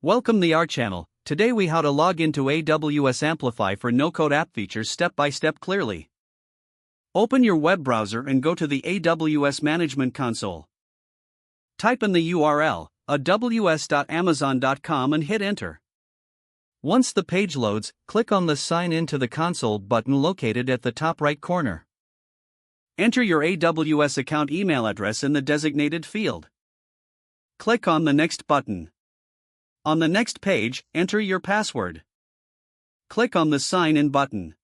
Welcome to our channel. Today we how to log into AWS Amplify for no-code app features step by step clearly. Open your web browser and go to the AWS Management Console. Type in the URL, aws.amazon.com and hit enter. Once the page loads, click on the Sign In to the Console button located at the top right corner. Enter your AWS account email address in the designated field. Click on the Next button. On the next page, enter your password. Click on the Sign In button.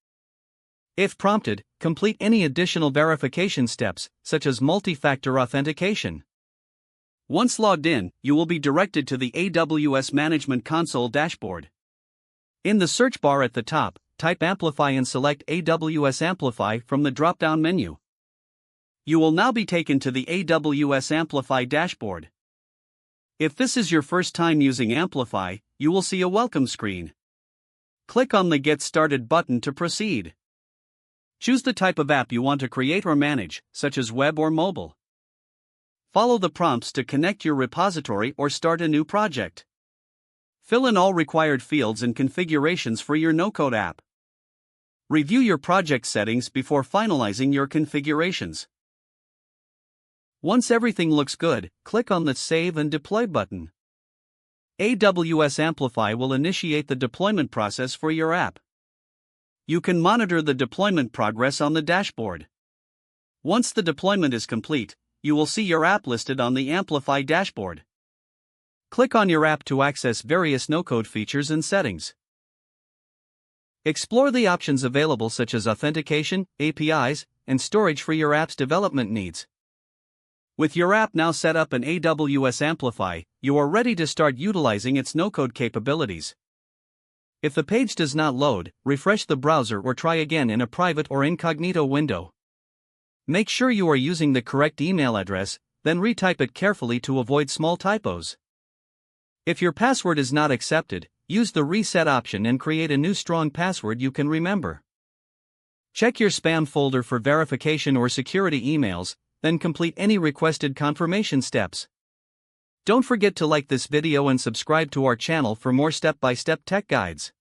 If prompted, complete any additional verification steps, such as multi-factor authentication. Once logged in, you will be directed to the AWS Management Console dashboard. In the search bar at the top, type Amplify and select AWS Amplify from the drop-down menu. You will now be taken to the AWS Amplify dashboard. If this is your first time using Amplify, you will see a welcome screen. Click on the Get Started button to proceed. Choose the type of app you want to create or manage, such as web or mobile. Follow the prompts to connect your repository or start a new project. Fill in all required fields and configurations for your no-code app. Review your project settings before finalizing your configurations. Once everything looks good, click on the Save and Deploy button. AWS Amplify will initiate the deployment process for your app. You can monitor the deployment progress on the dashboard. Once the deployment is complete, you will see your app listed on the Amplify dashboard. Click on your app to access various no-code features and settings. Explore the options available such as authentication, APIs, and storage for your app's development needs. With your app now set up in AWS Amplify, you are ready to start utilizing its no-code capabilities. If the page does not load, refresh the browser or try again in a private or incognito window. Make sure you are using the correct email address, then retype it carefully to avoid small typos. If your password is not accepted, use the reset option and create a new strong password you can remember. Check your spam folder for verification or security emails, then complete any requested confirmation steps. Don't forget to like this video and subscribe to our channel for more step-by-step tech guides.